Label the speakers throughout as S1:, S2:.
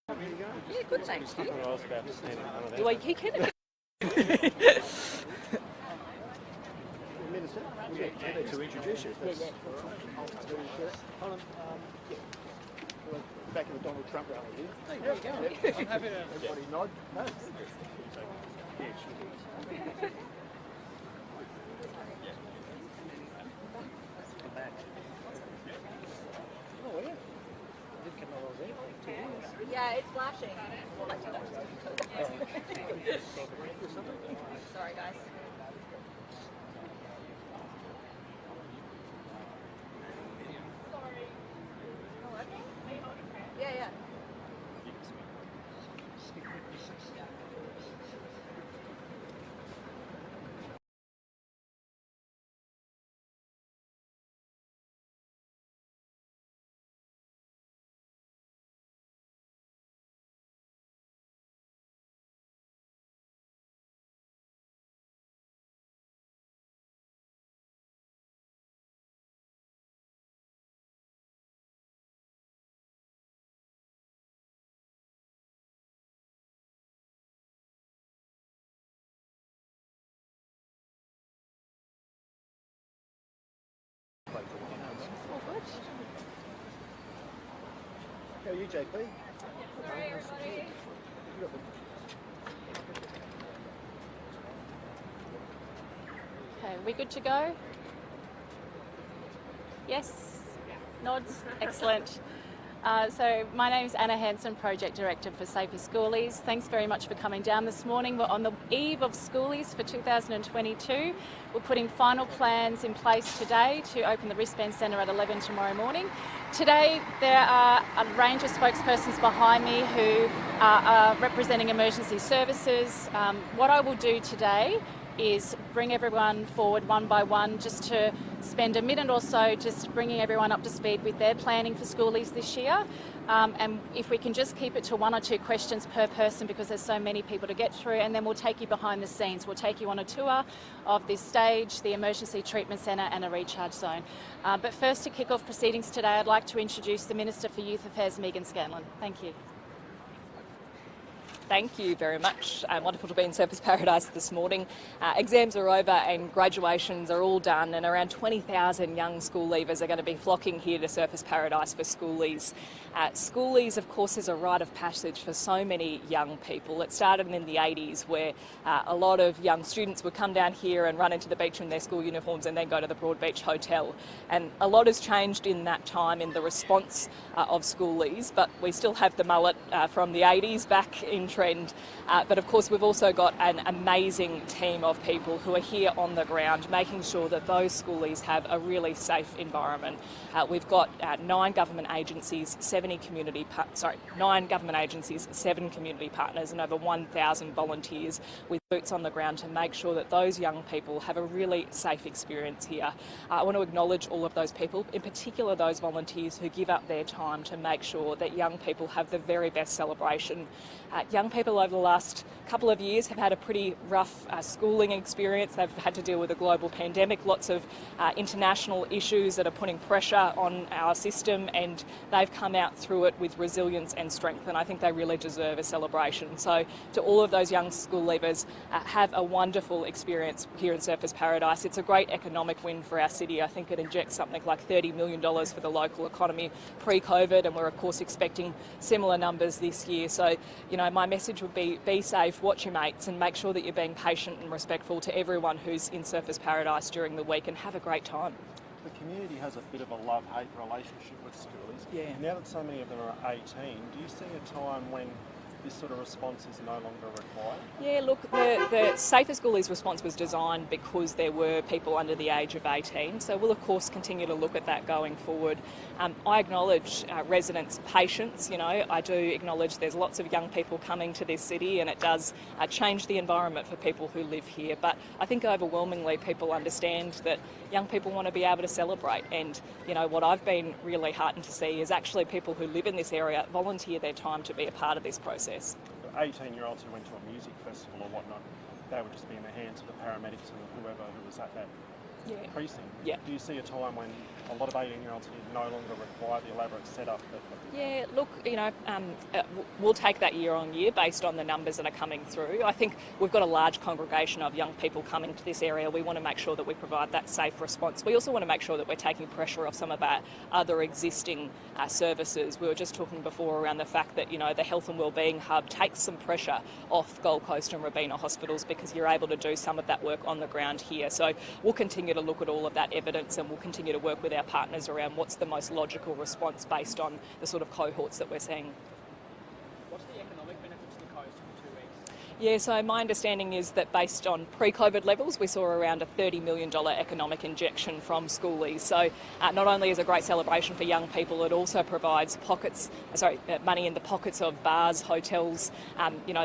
S1: Yeah, good, thanks.
S2: I was about to stand in front of that.
S1: Well, he can.
S3: Minister, to introduce you. Back in the Donald Trump rally here.
S1: Hey, where are you going?
S3: I'm happy to everybody nod. No. Oh, yeah. Did come over there.
S1: Yeah, it's flashing. Sorry, guys. Yeah, yeah. All good.
S3: How are you, JP?
S1: Hi, everybody. Okay, we good to go? Yes? Nods? Excellent. So my name is Anna Hansen, Project Director for Safer Schoolies. Thanks very much for coming down this morning. We're on the eve of Schoolies for 2022. We're putting final plans in place today to open the wristband centre at 11 tomorrow morning. Today there are a range of spokespersons behind me who are representing emergency services. What I will do today is bring everyone forward one by one, just to spend a minute or so just bringing everyone up to speed with their planning for Schoolies this year. And if we can just keep it to 1 or 2 questions per person, because there's so many people to get through, and then we'll take you behind the scenes. We'll take you on a tour of this stage, the Emergency Treatment Centre and a recharge zone. But first, to kick off proceedings today, I'd like to introduce the Minister for Youth Affairs, Meaghan Scanlon. Thank you.
S4: Thank you very much. Wonderful to be in Surfers Paradise this morning. Exams are over and graduations are all done, and around 20,000 young school leavers are going to be flocking here to Surfers Paradise for Schoolies. Schoolies, of course, is a rite of passage for so many young people. It started in the 80s, where a lot of young students would come down here and run into the beach in their school uniforms and then go to the Broadbeach Hotel. And a lot has changed in that time in the response of Schoolies, but we still have the mullet from the 80s back in trend. But of course, we've also got an amazing team of people who are here on the ground, making sure that those schoolies have a really safe environment. We've got 9 government agencies, 7 community partners, and over 1,000 volunteers with boots on the ground to make sure that those young people have a really safe experience here. I want to acknowledge all of those people, in particular those volunteers who give up their time to make sure that young people have the very best celebration. Young people over the last couple of years have had a pretty rough schooling experience. They've had to deal with a global pandemic, lots of international issues that are putting pressure on our system, and they've come out through it with resilience and strength, and I think they really deserve a celebration. So to all of those young school leavers, have a wonderful experience here in Surfers Paradise. It's a great economic win for our city. I think it injects something like $30 million for the local economy pre-COVID, and we're of course expecting similar numbers this year. So, you know, my message would be safe, watch your mates, and make sure that you're being patient and respectful to everyone who's in Surfers Paradise during the week, and have a great time.
S2: The community has a bit of a love-hate relationship with Schoolies.
S4: Yeah.
S2: Now that so many of them are 18, do you see a time when this sort of response is no longer required?
S4: Yeah, look, the Safer Schoolies response was designed because there were people under the age of 18, so we'll of course continue to look at that going forward. I acknowledge residents' patience. You know, I do acknowledge there's lots of young people coming to this city, and it does change the environment for people who live here, but I think overwhelmingly people understand that young people want to be able to celebrate, and you know, what I've been really heartened to see is actually people who live in this area volunteer their time to be a part of this process.
S2: 18-year-olds who went to a music festival or whatnot, they would just be in the hands of the paramedics and whoever who was at that precinct.
S4: Yeah.
S2: Do you see a time when a lot of 18-year-olds here no longer require the elaborate setup that
S4: Yeah, look, we'll take that year on year based on the numbers that are coming through. I think we've got a large congregation of young people coming to this area. We want to make sure that we provide that safe response. We also want to make sure that we're taking pressure off some of our other existing services. We were just talking before around the fact that, the Health and Wellbeing Hub takes some pressure off Gold Coast and Robina hospitals because you're able to do some of that work on the ground here. So we'll continue to look at all of that evidence and we'll continue to work with our partners around what's the most logical response based on the sort of cohorts that we're seeing.
S5: What's the economic benefit to the coast for 2 weeks?
S4: Yeah, so my understanding is that based on pre-COVID levels, we saw around a $30 million economic injection from Schoolies. So not only is it a great celebration for young people, it also provides money in the pockets of bars, hotels,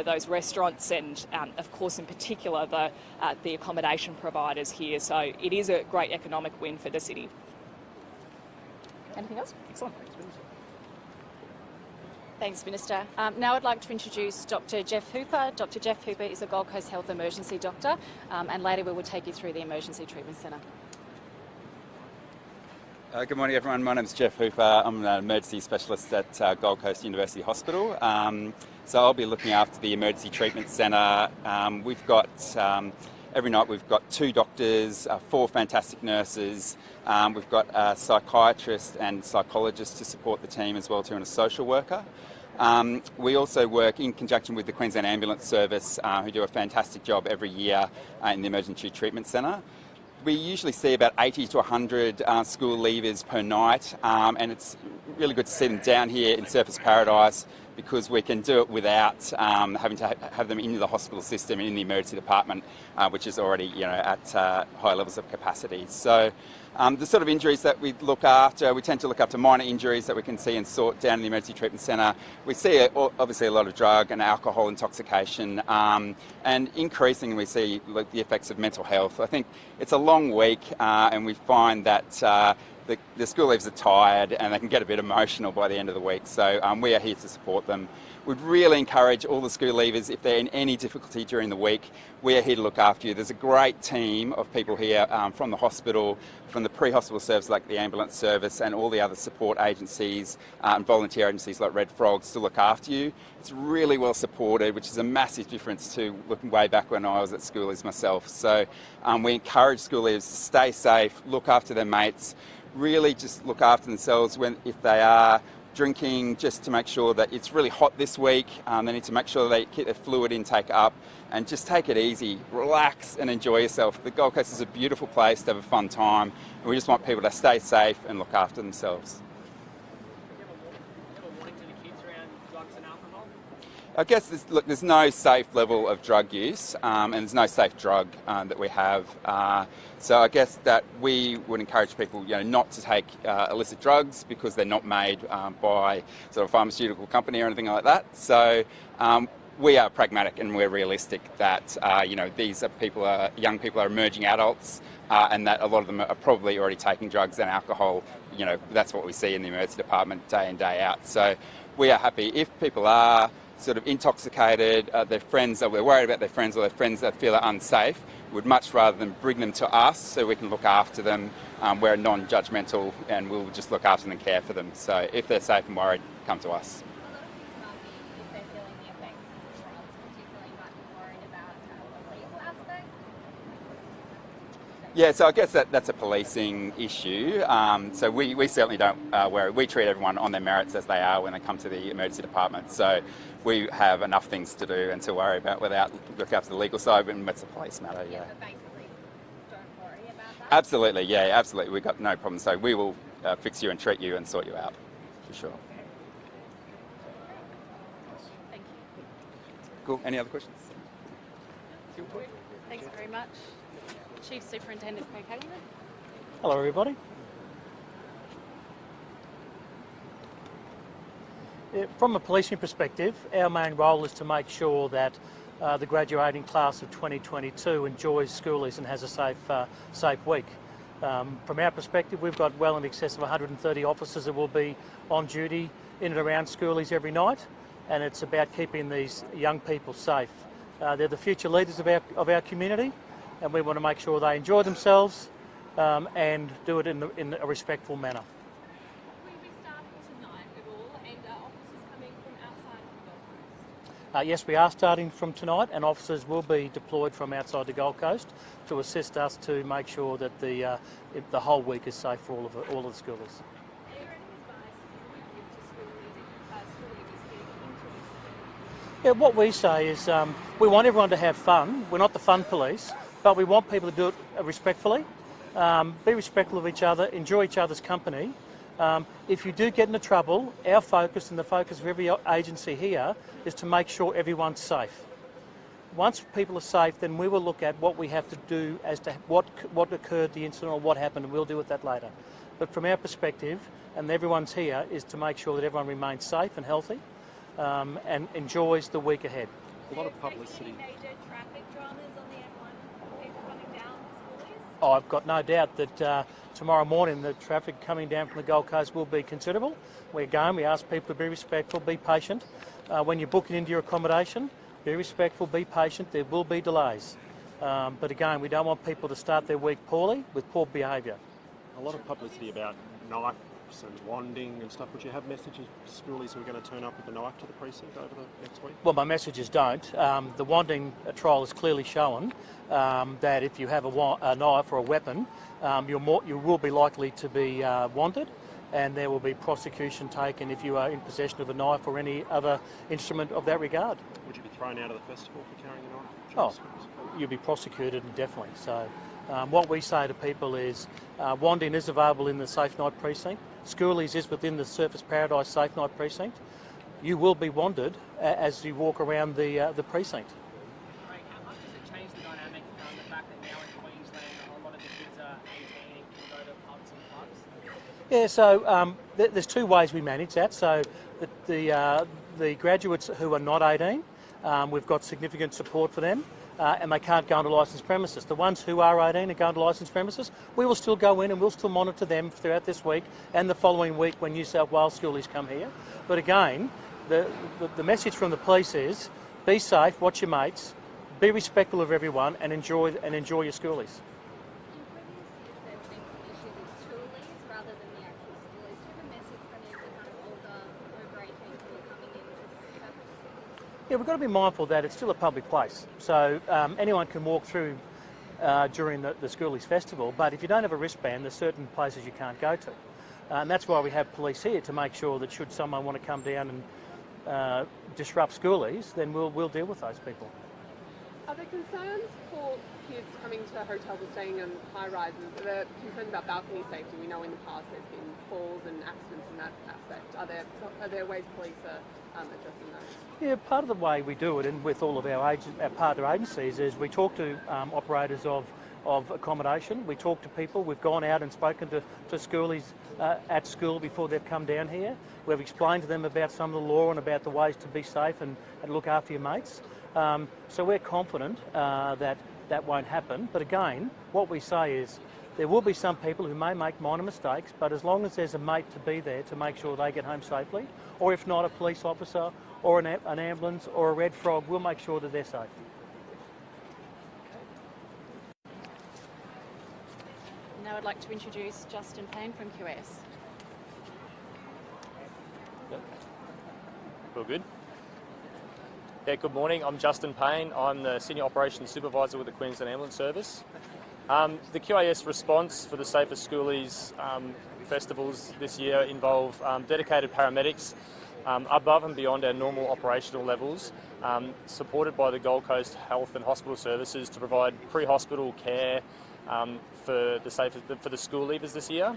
S4: those restaurants and, of course, in particular, the accommodation providers here. So it is a great economic win for the city. Anything else? Excellent.
S1: Thanks, Minister. Now I'd like to introduce Dr. Jeff Hooper. Dr. Jeff Hooper is a Gold Coast Health Emergency Doctor, and later we will take you through the Emergency Treatment Centre.
S6: Good morning, everyone. My name's Jeff Hooper. I'm an emergency specialist at Gold Coast University Hospital. So I'll be looking after the Emergency Treatment Centre. Every night we've got 2 doctors, 4 fantastic nurses. We've got a psychiatrist and psychologist to support the team as well too, and a social worker. We also work in conjunction with the Queensland Ambulance Service, who do a fantastic job every year in the Emergency Treatment Centre. We usually see about 80 to 100 school leavers per night, and it's really good to see them down here in Surfers Paradise because we can do it without having to have them into the hospital system and in the emergency department, which is already at high levels of capacity. So the sort of injuries that we look after, we tend to look after minor injuries that we can see and sort down in the Emergency Treatment Centre. We see obviously a lot of drug and alcohol intoxication, and increasingly we see the effects of mental health. I think it's a long week and we find that the school leavers are tired and they can get a bit emotional by the end of the week. So we are here to support them. We'd really encourage all the school leavers, if they're in any difficulty during the week, we are here to look after you. There's a great team of people here from the hospital, from the pre-hospital service like the ambulance service and all the other support agencies and volunteer agencies like Red Frogs to look after you. It's really well supported, which is a massive difference to looking way back when I was at Schoolies myself. So we encourage school leavers to stay safe, look after their mates, really just look after themselves if they are drinking, just to make sure that it's really hot this week. They need to make sure they keep their fluid intake up and just take it easy, relax and enjoy yourself. The Gold Coast is a beautiful place to have a fun time and we just want people to stay safe and look after themselves.
S5: Do you have a warning to the kids around drugs and alcohol?
S6: I guess there's no safe level of drug use and there's no safe drug that we have. So I guess that we would encourage people not to take illicit drugs because they're not made by sort of a pharmaceutical company or anything like that. So we are pragmatic and we're realistic that these are young people are emerging adults and that a lot of them are probably already taking drugs and alcohol. That's what we see in the emergency department day in, day out. So we are happy if people are sort of intoxicated, their friends, we're worried about their friends or their friends that feel are unsafe, we'd much rather than bring them to us so we can look after them. We're non-judgmental and we'll just look after them and care for them. So if they're safe and worried, come to us.
S7: If they're feeling the effects of drugs, particularly might be worried about the legal aspect.
S6: Yeah, so I guess that's a policing issue. So we certainly don't worry. We treat everyone on their merits as they are when they come to the emergency department. So we have enough things to do and to worry about without looking after the legal side, and it's a police matter, yeah.
S7: So basically, don't worry about that.
S6: Absolutely, yeah, absolutely. We've got no problem. So we will fix you and treat you and sort you out, for sure.
S1: Thank you.
S6: Cool. Any other questions?
S1: Thanks very much. Chief Superintendent Craig Hagelman.
S3: Hello, everybody. From a policing perspective, our main role is to make sure that the graduating class of 2022 enjoys Schoolies and has a safe week. From our perspective, we've got well in excess of 130 officers that will be on duty in and around Schoolies every night, and it's about keeping these young people safe. They're the future leaders of our community, and we want to make sure they enjoy themselves and do it in a respectful manner.
S7: Will we start tonight at all, and officers coming from outside of the Gold Coast?
S3: Yes, we are starting from tonight, and officers will be deployed from outside the Gold Coast to assist us to make sure that the whole week is safe for all of the schoolies.
S7: Is there any advice you would give to schoolies getting into this?
S3: Yeah, what we say is we want everyone to have fun. We're not the fun police, but we want people to do it respectfully, be respectful of each other, enjoy each other's company. If you do get into trouble, our focus and the focus of every agency here is to make sure everyone's safe. Once people are safe, then we will look at what we have to do as to what occurred, the incident, or what happened, and we'll deal with that later. But from our perspective, and everyone's here, is to make sure that everyone remains safe and healthy and enjoys the week ahead.
S2: A lot of publicity.
S7: Major traffic dramas on the M1, people coming down for schoolies?
S3: Oh, I've got no doubt that tomorrow morning the traffic coming down from the Gold Coast will be considerable. We ask people to be respectful, be patient. When you're booking into your accommodation, be respectful, be patient, there will be delays. But again, we don't want people to start their week poorly with poor behaviour.
S2: A lot of publicity about knives and wanding and stuff. Would you have messages for schoolies who are going to turn up with a knife to the precinct over the next week?
S3: Well, my messages don't. The wanding trial has clearly shown that if you have a knife or a weapon, you will be likely to be wanted, and there will be prosecution taken if you are in possession of a knife or any other instrument of that regard.
S2: Would you be thrown out of the festival for carrying a knife?
S3: Oh, you'll be prosecuted, definitely. So what we say to people is wanding is available in the Safe Night Precinct. Schoolies is within the Surfers Paradise Safe Night Precinct. You will be wanted as you walk around the precinct.
S5: Craig, how much does it change the dynamic, the fact that now in Queensland a lot of the kids are 18 and can go to pubs and clubs?
S3: Yeah, so there's two ways we manage that. So the graduates who are not 18, we've got significant support for them. And they can't go into licensed premises. The ones who are 18 and go into licensed premises, we will still go in and we'll still monitor them throughout this week and the following week when New South Wales schoolies come here. But again, the message from the police is be safe, watch your mates, be respectful of everyone, and enjoy your schoolies.
S7: In previous years, there's been some issues with schoolies rather than the actual schoolies. Do you have a message for any of the kind of older, over 18 people coming in to service?
S3: Yeah, we've got to be mindful that it's still a public place. So anyone can walk through during the Schoolies Festival, but if you don't have a wristband, there's certain places you can't go to. And that's why we have police here to make sure that should someone want to come down and disrupt Schoolies, then we'll deal with those people.
S8: Are there concerns for kids coming to hotels or staying in high rises? Are there concerns about balcony safety? We know in the past there's been falls and accidents in that aspect. Are there ways police are addressing those?
S3: Yeah, part of the way we do it, and with all of our partner agencies, is we talk to operators of accommodation. We talk to people. We've gone out and spoken to schoolies at school before they've come down here. We've explained to them about some of the law and about the ways to be safe and look after your mates. So we're confident that won't happen. But again, what we say is there will be some people who may make minor mistakes, but as long as there's a mate to be there to make sure they get home safely, or if not, a police officer or an ambulance or a red frog, we'll make sure that they're safe.
S1: Now I'd like to introduce Justin Payne from QS.
S9: All good. Yeah, good morning. I'm Justin Payne. I'm the Senior Operations Supervisor with the Queensland Ambulance Service. The QAS response for the Safer Schoolies festivals this year involve dedicated paramedics above and beyond our normal operational levels, supported by the Gold Coast Health and Hospital Services to provide pre-hospital care for the school leavers this year.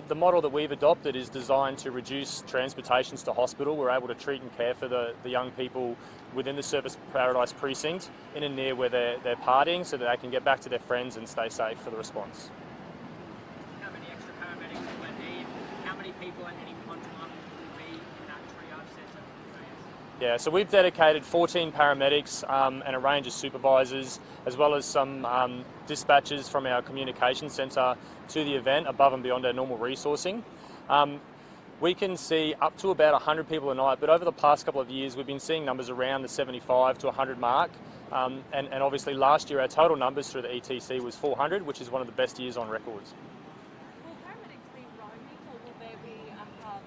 S9: The model that we've adopted is designed to reduce transportations to hospital. We're able to treat and care for the young people within the Surfers Paradise precinct in and near where they're partying so that they can get back to their friends and stay safe for the response.
S5: How many extra paramedics will they need? How many people at any one time will be in that triage centre?
S9: Yeah, so we've dedicated 14 paramedics and a range of supervisors, as well as some dispatchers from our communication centre to the event above and beyond our normal resourcing. we can see up to about 100 people a night, but over the past couple of years we've been seeing numbers around the 75 to 100 mark, and obviously last year our total numbers through the ETC was 400, which is one of the best years on records.
S7: Will paramedics be roaming or will there be hubs?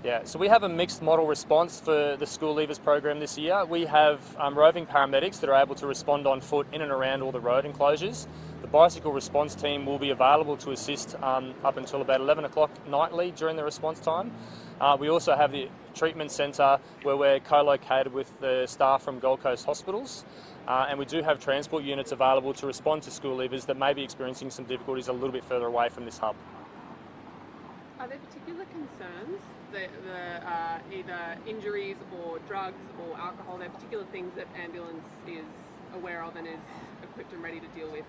S9: Yeah, so we have a mixed model response for the School Leavers program this year. We have roving paramedics that are able to respond on foot in and around all the road enclosures. The bicycle response team will be available to assist up until about 11 o'clock nightly during the response time. We also have the treatment centre where we're co-located with the staff from Gold Coast hospitals. And we do have transport units available to respond to school leavers that may be experiencing some difficulties a little bit further away from this hub.
S8: Are there particular concerns, either injuries or drugs or alcohol? Are there particular things that ambulance is aware of and is equipped and ready to deal with?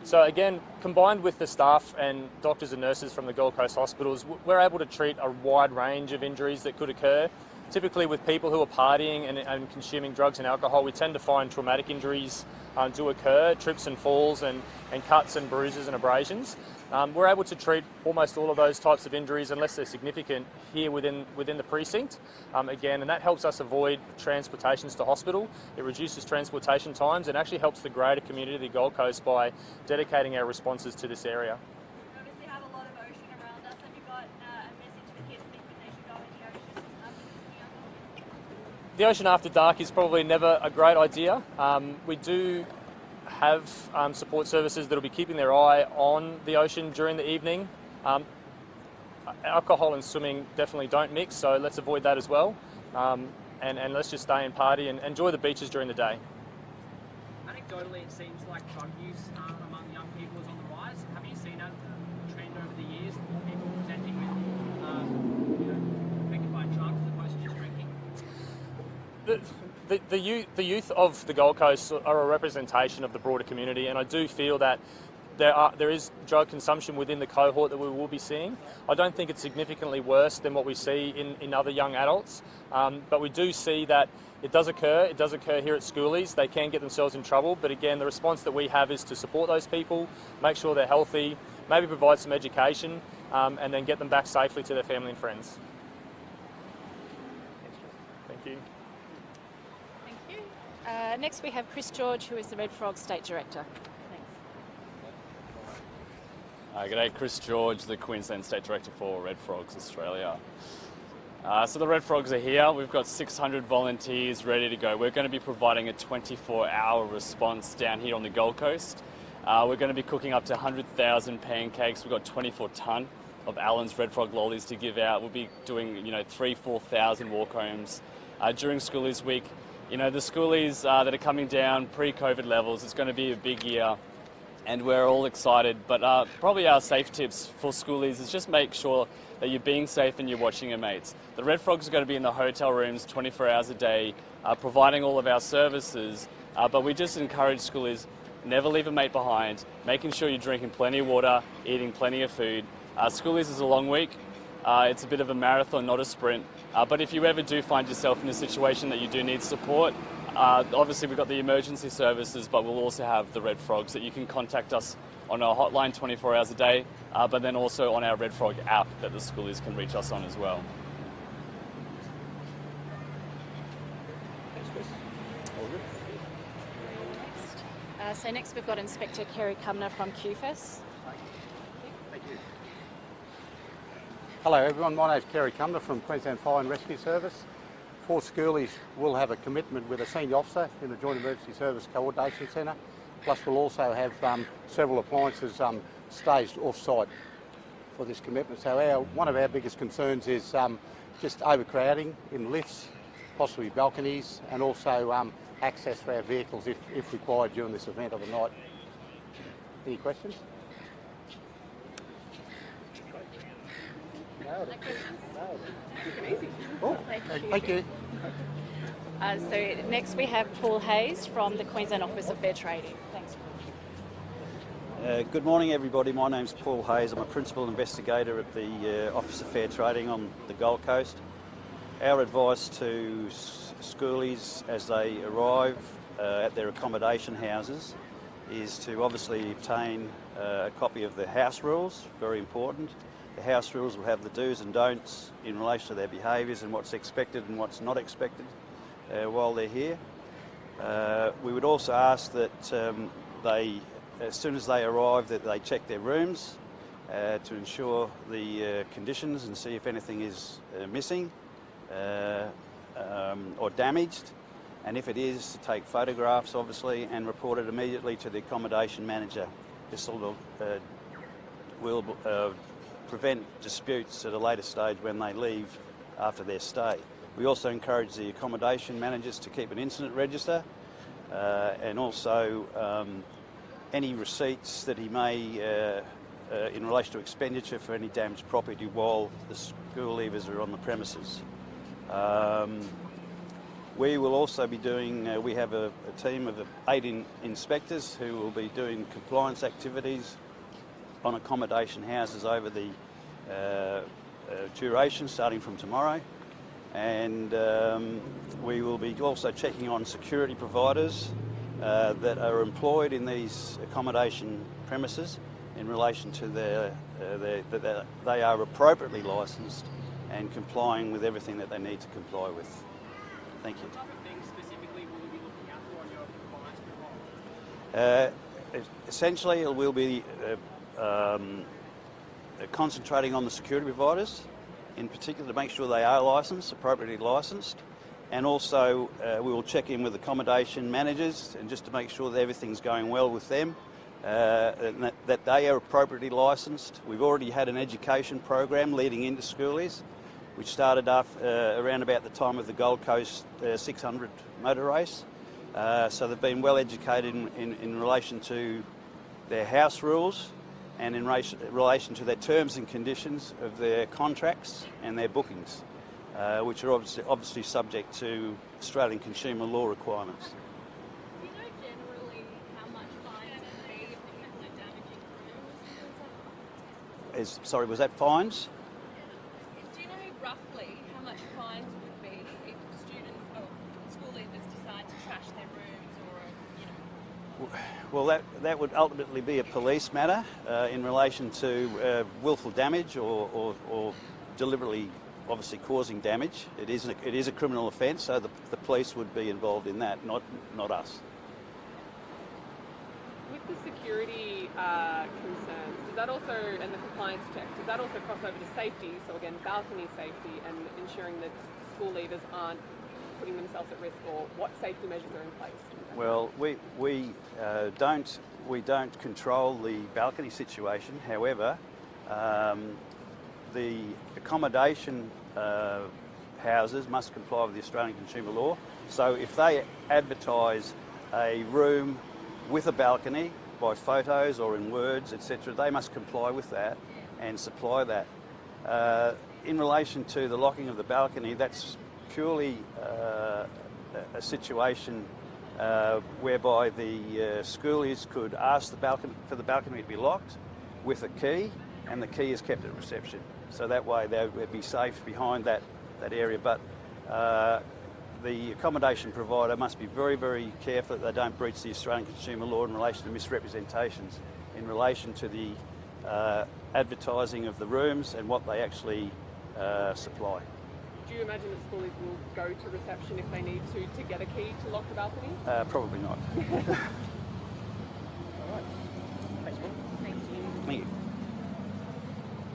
S9: So again, combined with the staff and doctors and nurses from the Gold Coast hospitals, we're able to treat a wide range of injuries that could occur. Typically with people who are partying and consuming drugs and alcohol, we tend to find traumatic injuries do occur, trips and falls and cuts and bruises and abrasions. We're able to treat almost all of those types of injuries unless they're significant here within the precinct. Again, and that helps us avoid transportations to hospital. It reduces transportation times and actually helps the greater community of the Gold Coast by dedicating our responses to this area.
S7: We obviously have a lot of ocean around us. Have you got a message for kids thinking they should go in the ocean after this young?
S9: The ocean after dark is probably never a great idea. We do have support services that will be keeping their eye on the ocean during the evening. Alcohol and swimming definitely don't mix, so let's avoid that as well. And let's just stay and party and enjoy the beaches during the day.
S5: Anecdotally, it seems like drug use among young people is on the rise. Have you seen that trend over the years? People presenting with affected by drugs as opposed to just drinking?
S9: The youth of the Gold Coast are a representation of the broader community, and I do feel that there is drug consumption within the cohort that we will be seeing. I don't think it's significantly worse than what we see in other young adults, but we do see that it does occur. It does occur here at Schoolies. They can get themselves in trouble, but again, the response that we have is to support those people, make sure they're healthy, maybe provide some education, and then get them back safely to their family and friends. Thank you.
S1: Thank you. Next we have Chris George, who is the Red Frog State Director.
S10: G'day, Chris George, the Queensland State Director for Red Frogs Australia. So the Red Frogs are here. We've got 600 volunteers ready to go. We're going to be providing a 24-hour response down here on the Gold Coast. We're going to be cooking up to 100,000 pancakes. We've got 24 tonne of Allen's Red Frog lollies to give out. We'll be doing 3,000-4,000 walk homes during Schoolies week. The Schoolies that are coming down pre-COVID levels, it's going to be a big year. And we're all excited, but probably our safe tips for Schoolies is just make sure that you're being safe and you're watching your mates. The Red Frogs are going to be in the hotel rooms 24 hours a day, providing all of our services, but we just encourage Schoolies, never leave a mate behind, making sure you're drinking plenty of water, eating plenty of food. Schoolies is a long week. It's a bit of a marathon, not a sprint, but if you ever do find yourself in a situation that you do need support, obviously we've got the emergency services, but we'll also have the Red Frogs that you can contact us on our hotline 24 hours a day, but then also on our Red Frog app that the Schoolies can reach us on as well.
S2: Thanks, Chris. All good.
S1: So next we've got Inspector Kerry Cumner from QFES.
S11: Thank you. Hello everyone, my name is Kerry Cumner from Queensland Fire and Rescue Service. For Schoolies, we'll have a commitment with a senior officer in the Joint Emergency Service Coordination Centre. Plus we'll also have several appliances staged off-site for this commitment. So one of our biggest concerns is just overcrowding in lifts, possibly balconies, and also access for our vehicles if required during this event of the night. Any questions? No. Oh, thank you.
S1: So next we have Paul Hayes from the Queensland Office of Fair Trading. Thanks.
S12: Good morning everybody, my name's Paul Hayes. I'm a Principal Investigator at the Office of Fair Trading on the Gold Coast. Our advice to Schoolies as they arrive at their accommodation houses is to obviously obtain a copy of the house rules, very important. The house rules will have the do's and don'ts in relation to their behaviours and what's expected and what's not expected while they're here. We would also ask that they, as soon as they arrive, that they check their rooms to ensure the conditions and see if anything is missing or damaged, and if it is, to take photographs obviously and report it immediately to the accommodation manager. This will prevent disputes at a later stage when they leave after their stay. We also encourage the accommodation managers to keep an incident register and also any receipts that he may in relation to expenditure for any damaged property while the school leavers are on the premises. We will also be doing, we have a team of 8 inspectors who will be doing compliance activities on accommodation houses over the duration starting from tomorrow, and we will be also checking on security providers that are employed in these accommodation premises in relation to that they are appropriately licensed and complying with everything that they need to comply with. Thank you.
S5: What type of things specifically will you be looking out for on your compliance patrol?
S12: Essentially, we'll be concentrating on the security providers, in particular to make sure they are licensed, appropriately licensed, and also we will check in with accommodation managers and just to make sure that everything's going well with them, and that they are appropriately licensed. We've already had an education program leading into Schoolies, which started off around about the time of the Gold Coast 600 motor race. So they've been well educated in relation to their house rules and in relation to their terms and conditions of their contracts and their bookings, which are obviously subject to Australian consumer law requirements.
S7: Do you know generally how much fines would be if people are damaging rooms?
S12: Sorry, was that fines?
S7: Do you know roughly how much fines would be if students or school leavers decide to trash their rooms or,
S12: Well, that would ultimately be a police matter in relation to willful damage or deliberately, obviously, causing damage. It is a criminal offence, so the police would be involved in that, not us.
S8: With the security concerns, does that also, and the compliance checks, does that also cross over to safety? So again, balcony safety and ensuring that school leavers aren't putting themselves at risk, or what safety measures are in place?
S12: Well, we don't control the balcony situation. However, the accommodation houses must comply with the Australian consumer law. So if they advertise a room with a balcony by photos or in words, etc., they must comply with that and supply that. In relation to the locking of the balcony, that's purely a situation whereby the schoolies could ask for the balcony to be locked with a key, and the key is kept at reception. So that way they would be safe behind that area. But the accommodation provider must be very, very careful that they don't breach the Australian consumer law in relation to misrepresentations in relation to the advertising of the rooms and what they actually supply.
S8: Do you imagine that schoolies will go to reception if they need to get a key to lock the balcony?
S12: Probably not.
S5: All right. Thanks, Paul.
S7: Thank you.
S12: Thank you.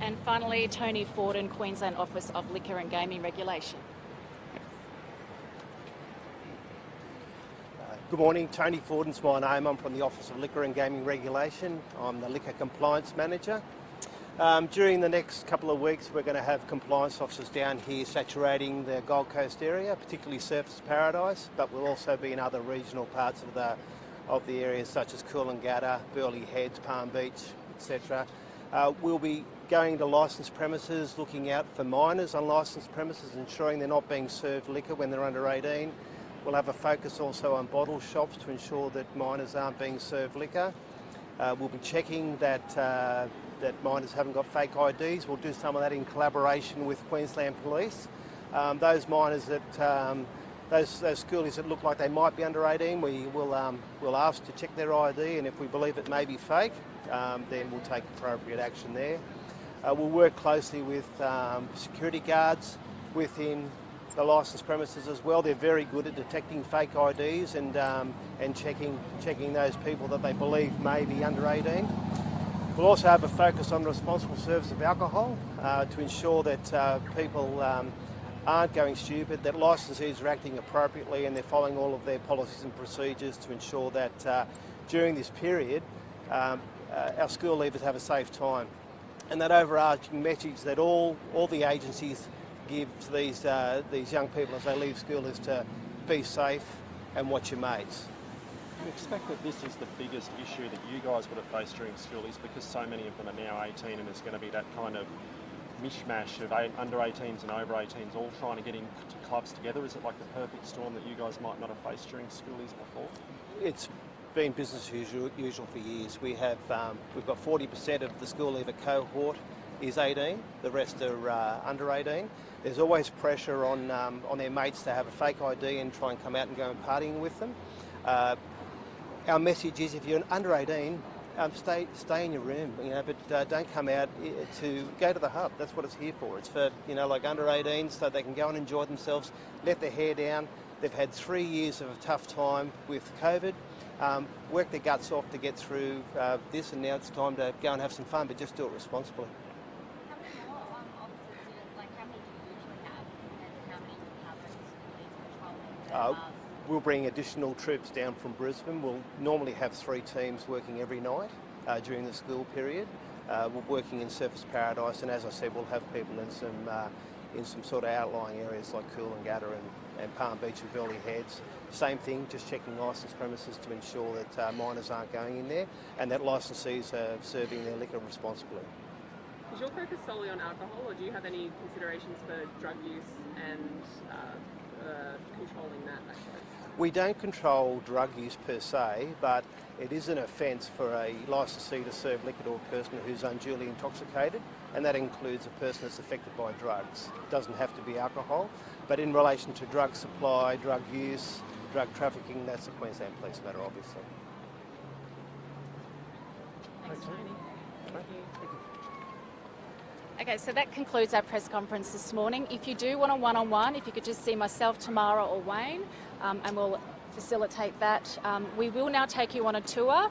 S1: And finally, Tony Forden, Queensland Office of Liquor and Gaming Regulation.
S13: Good morning, Tony Forden's my name. I'm from the Office of Liquor and Gaming Regulation. I'm the Liquor Compliance Manager. During the next couple of weeks, we're going to have compliance officers down here saturating the Gold Coast area, particularly Surfers Paradise, but we'll also be in other regional parts of the area such as Coolangatta, Burleigh Heads, Palm Beach, etc. We'll be going to licensed premises, looking out for minors on licensed premises, ensuring they're not being served liquor when they're under 18. We'll have a focus also on bottle shops to ensure that minors aren't being served liquor. We'll be checking that minors haven't got fake IDs. We'll do some of that in collaboration with Queensland Police. Those minors those schoolies that look like they might be under 18, we'll ask to check their ID, and if we believe it may be fake, then we'll take appropriate action there. We'll work closely with security guards within the licensed premises as well. They're very good at detecting fake IDs and checking those people that they believe may be under 18. We'll also have a focus on responsible service of alcohol to ensure that people aren't going stupid, that licensees are acting appropriately and they're following all of their policies and procedures to ensure that during this period our school leavers have a safe time. And that overarching message that all the agencies give to these young people as they leave school is to be safe and watch your mates.
S2: Do you expect that this is the biggest issue that you guys would have faced during Schoolies, because so many of them are now 18 and there's going to be that kind of mishmash of under 18s and over 18s all trying to get into clubs together? Is it like the perfect storm that you guys might not have faced during Schoolies before?
S13: It's been business as usual for years. We've got 40% of the school leaver cohort is 18, the rest are under 18. There's always pressure on their mates to have a fake ID and try and come out and go and partying with them. Our message is, if you're under 18, stay in your room, but don't come out to go to the hub. That's what it's here for. It's for, like under 18s, so they can go and enjoy themselves, let their hair down. They've had 3 years of a tough time with COVID, work their guts off to get through this, and now it's time to go and have some fun, but just do it responsibly.
S7: How many more officers, how many do you usually have, and how many do you have at Schoolies patrolling?
S13: We'll bring additional troops down from Brisbane. We'll normally have 3 teams working every night during the school period. We're working in Surfers Paradise, and as I said, we'll have people in some sort of outlying areas like Coolangatta and Palm Beach and Burleigh Heads. Same thing, just checking licensed premises to ensure that minors aren't going in there and that licensees are serving their liquor responsibly.
S8: Is your focus solely on alcohol, or do you have any considerations for drug use and controlling that, I suppose?
S13: We don't control drug use per se, but it is an offence for a licensee to serve liquor to a person who's unduly intoxicated, and that includes a person that's affected by drugs. It doesn't have to be alcohol, but in relation to drug supply, drug use, drug trafficking, that's a Queensland Police matter, obviously.
S8: Thanks, Tony. Thank you.
S1: Okay, so that concludes our press conference this morning. If you do want a one-on-one, if you could just see myself, Tamara or Wayne, and we'll facilitate that. We will now take you on a tour.